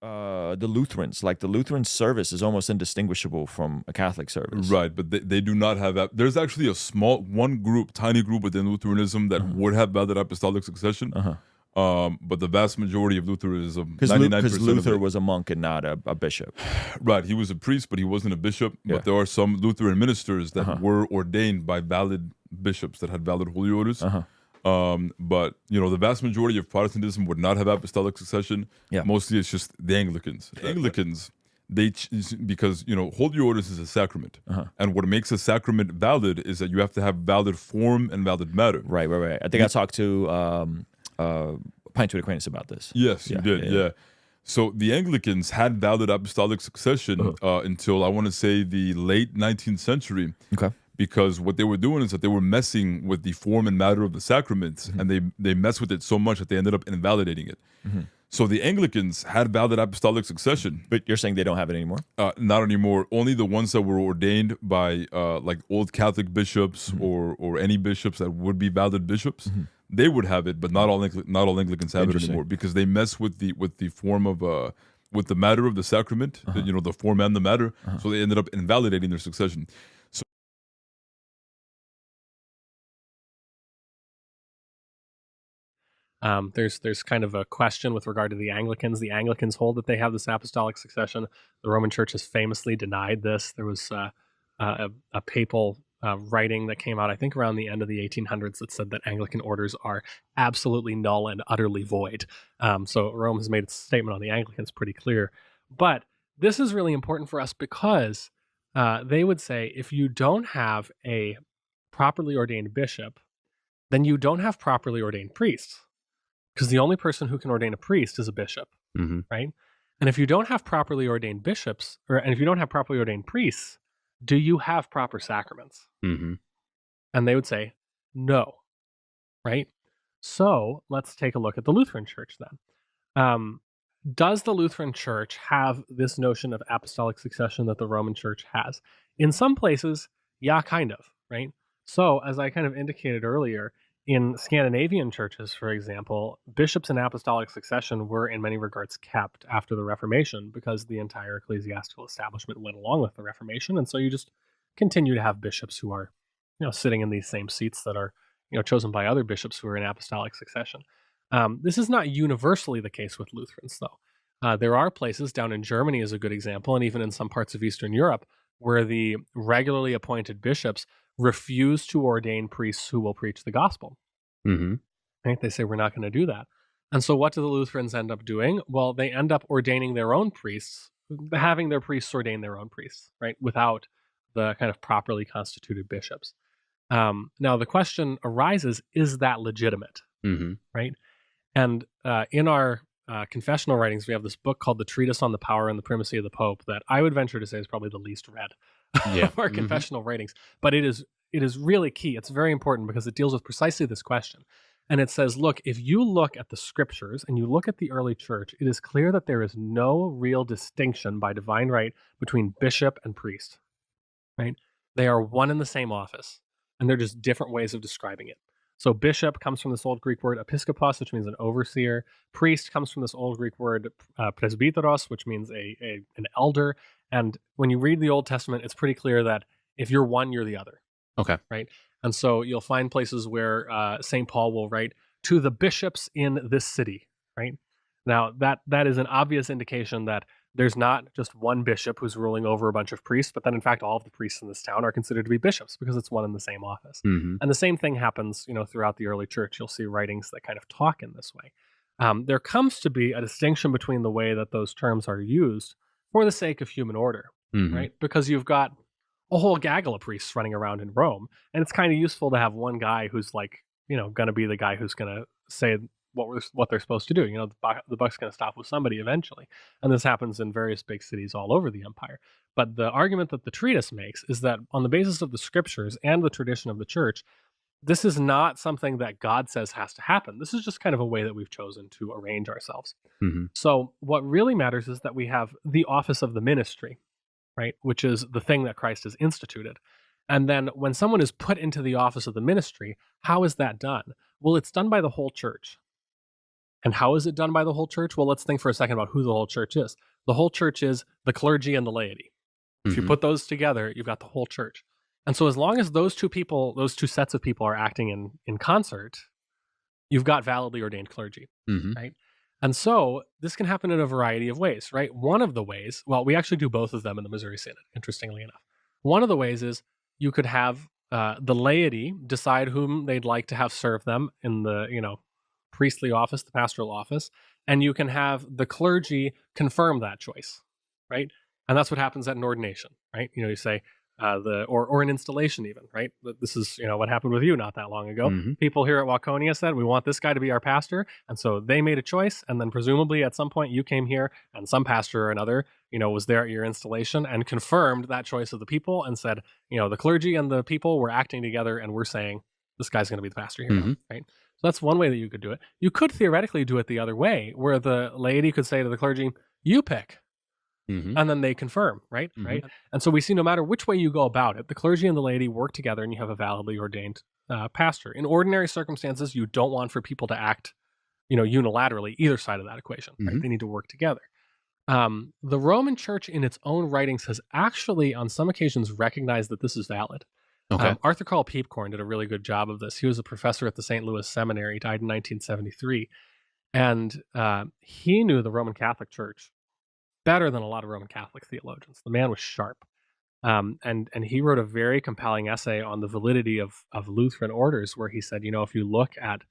the Lutherans. Like the Lutheran service is almost indistinguishable from a Catholic service. Right, but they do not have that. There's actually a tiny group within Lutheranism that would have valid apostolic succession. But the vast majority of Lutheranism, 99% Because Luther of it, was a monk and not a bishop. right, he was a priest, but he wasn't a bishop. Yeah. But there are some Lutheran ministers that were ordained by valid bishops that had valid holy orders. But the vast majority of Protestantism would not have apostolic succession. Yeah. Mostly it's just the Anglicans. Anglicans, because holy orders is a sacrament, and what makes a sacrament valid is that you have to have valid form and valid matter. Right. I think I talked to Pint to Aquinas about this. Yes, you did. Yeah. So the Anglicans had valid apostolic succession until I want to say the late 19th century. Okay. Because what they were doing is that they were messing with the form and matter of the sacraments, and they messed with it so much that they ended up invalidating it. So the Anglicans had valid apostolic succession. But you're saying they don't have it anymore? Not anymore. Only the ones that were ordained by like old Catholic bishops or any bishops that would be valid bishops, they would have it, but not all Anglicans have it anymore because they mess with the form of with the matter of the sacrament, the form and the matter. So they ended up invalidating their succession. There's kind of a question with regard to the Anglicans. The Anglicans hold that they have this apostolic succession. The Roman Church has famously denied this. There was a papal writing that came out, I think, around the end of the 1800s that said that Anglican orders are absolutely null and utterly void. So Rome has made its statement on the Anglicans pretty clear. But this is really important for us because they would say if you don't have a properly ordained bishop, then you don't have properly ordained priests. Because the only person who can ordain a priest is a bishop, right? And if you don't have properly ordained bishops, and if you don't have properly ordained priests, do you have proper sacraments? And they would say, no, right? So let's take a look at the Lutheran Church then. Does the Lutheran Church have this notion of apostolic succession that the Roman Church has? In some places, yeah, kind of, right? So as I kind of indicated earlier, in Scandinavian churches, for example, bishops in apostolic succession were in many regards kept after the Reformation because the entire ecclesiastical establishment went along with the Reformation. And so you just continue to have bishops who are, sitting in these same seats that are, chosen by other bishops who are in apostolic succession. This is not universally the case with Lutherans, though. There are places, down in Germany is a good example, and even in some parts of Eastern Europe, where the regularly appointed bishops refuse to ordain priests who will preach the gospel. Right? They say, we're not going to do that. And so what do the Lutherans end up doing? Well, they end up ordaining their own priests, having their priests ordain their own priests, right? Without the kind of properly constituted bishops. Now, the question arises, is that legitimate? Right? And in our confessional writings, we have this book called The Treatise on the Power and the Primacy of the Pope that I would venture to say is probably the least read of our confessional writings. But it is really key. It's very important because it deals with precisely this question. And it says, look, if you look at the scriptures and you look at the early church, it is clear that there is no real distinction by divine right between bishop and priest, right? They are one and the same office, and they're just different ways of describing it. So bishop comes from this old Greek word episkopos, which means an overseer. Priest comes from this old Greek word presbyteros, which means an elder. And when you read the Old Testament, it's pretty clear that if you're one, you're the other. Okay. Right? And so you'll find places where St. Paul will write, to the bishops in this city, right? Now, that is an obvious indication that there's not just one bishop who's ruling over a bunch of priests, but that in fact all of the priests in this town are considered to be bishops because it's one and the same office. And the same thing happens, throughout the early church. You'll see writings that kind of talk in this way. There comes to be a distinction between the way that those terms are used for the sake of human order, right? Because you've got a whole gaggle of priests running around in Rome, and it's kind of useful to have one guy who's like, going to be the guy who's going to say what they're supposed to do. The buck's going to stop with somebody eventually. And this happens in various big cities all over the empire. But the argument that the treatise makes is that on the basis of the scriptures and the tradition of the church, this is not something that God says has to happen. This is just kind of a way that we've chosen to arrange ourselves. So what really matters is that we have the office of the ministry, right? Which is the thing that Christ has instituted. And then when someone is put into the office of the ministry, how is that done? Well, it's done by the whole church. And how is it done by the whole church? Well, let's think for a second about who the whole church is. The whole church is the clergy and the laity. If you put those together, you've got the whole church. And so as long as those two sets of people are acting in concert, you've got validly ordained clergy, right? And so this can happen in a variety of ways, right? One of the ways, well, we actually do both of them in the Missouri Synod, interestingly enough. One of the ways is you could have the laity decide whom they'd like to have serve them in the, priestly office, the pastoral office, and you can have the clergy confirm that choice, right? And that's what happens at an ordination, right? You say or an installation even, right? This is, what happened with you not that long ago. People here at Waconia said, we want this guy to be our pastor. And so they made a choice. And then presumably at some point you came here and some pastor or another, was there at your installation and confirmed that choice of the people and said, the clergy and the people were acting together and we're saying, this guy's going to be the pastor here, right? So that's one way that you could do it. You could theoretically do it the other way, where the laity could say to the clergy, you pick. And then they confirm, right? Right. And so we see no matter which way you go about it, the clergy and the laity work together and you have a validly ordained pastor. In ordinary circumstances, you don't want for people to act, unilaterally either side of that equation. Right? They need to work together. The Roman Church in its own writings has actually on some occasions recognized that this is valid. Okay. Arthur Carl Peepcorn did a really good job of this. He was a professor at the St. Louis Seminary, died in 1973. And he knew the Roman Catholic Church better than a lot of Roman Catholic theologians. The man was sharp. And he wrote a very compelling essay on the validity of Lutheran orders, where he said, if you look at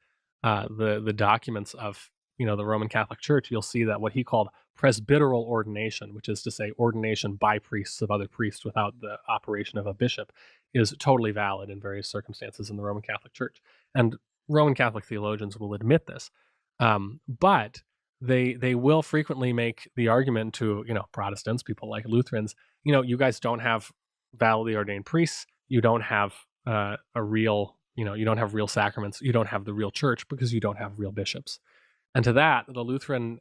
the documents of the Roman Catholic Church, you'll see that what he called presbyteral ordination, which is to say ordination by priests of other priests without the operation of a bishop, is totally valid in various circumstances in the Roman Catholic Church. And Roman Catholic theologians will admit this. But they will frequently make the argument to, Protestants, people like Lutherans, you guys don't have validly ordained priests. You don't have you don't have real sacraments. You don't have the real church because you don't have real bishops. And to that, the Lutheran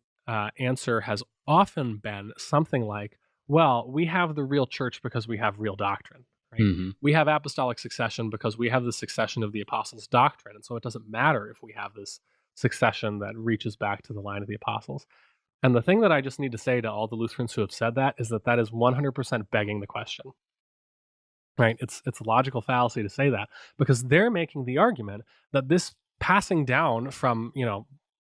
answer has often been something like, well, we have the real church because we have real doctrine. Right? We have apostolic succession because we have the succession of the apostles' doctrine. And so it doesn't matter if we have this succession that reaches back to the line of the apostles. And the thing that I just need to say to all the Lutherans who have said that is that is 100% begging the question. Right? It's a logical fallacy to say that, because they're making the argument that this passing down from,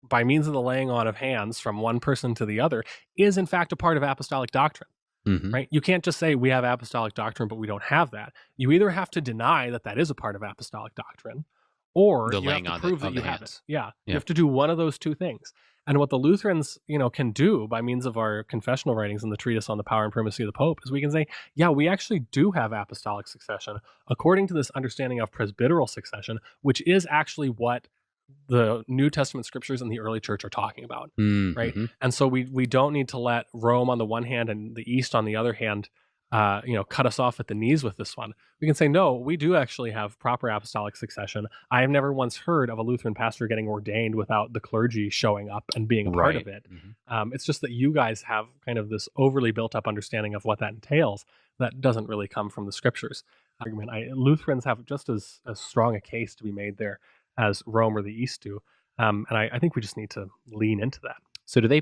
by means of the laying on of hands from one person to the other is in fact a part of apostolic doctrine. Right? You can't just say we have apostolic doctrine, but we don't have that. You either have to deny that is a part of apostolic doctrine, or you have to prove that you have it. Yeah. You have to do one of those two things. And what the Lutherans, can do by means of our confessional writings in the treatise on the power and primacy of the Pope is we can say, yeah, we actually do have apostolic succession according to this understanding of presbyteral succession, which is actually what the New Testament scriptures in the early church are talking about, right? And so we don't need to let Rome on the one hand and the East on the other hand, cut us off at the knees with this one. We can say, no, we do actually have proper apostolic succession. I have never once heard of a Lutheran pastor getting ordained without the clergy showing up and being a part of it. It's just that you guys have kind of this overly built up understanding of what that entails that doesn't really come from the scriptures. Lutherans have just as strong a case to be made there as Rome or the East do. And I think we just need to lean into that. So do they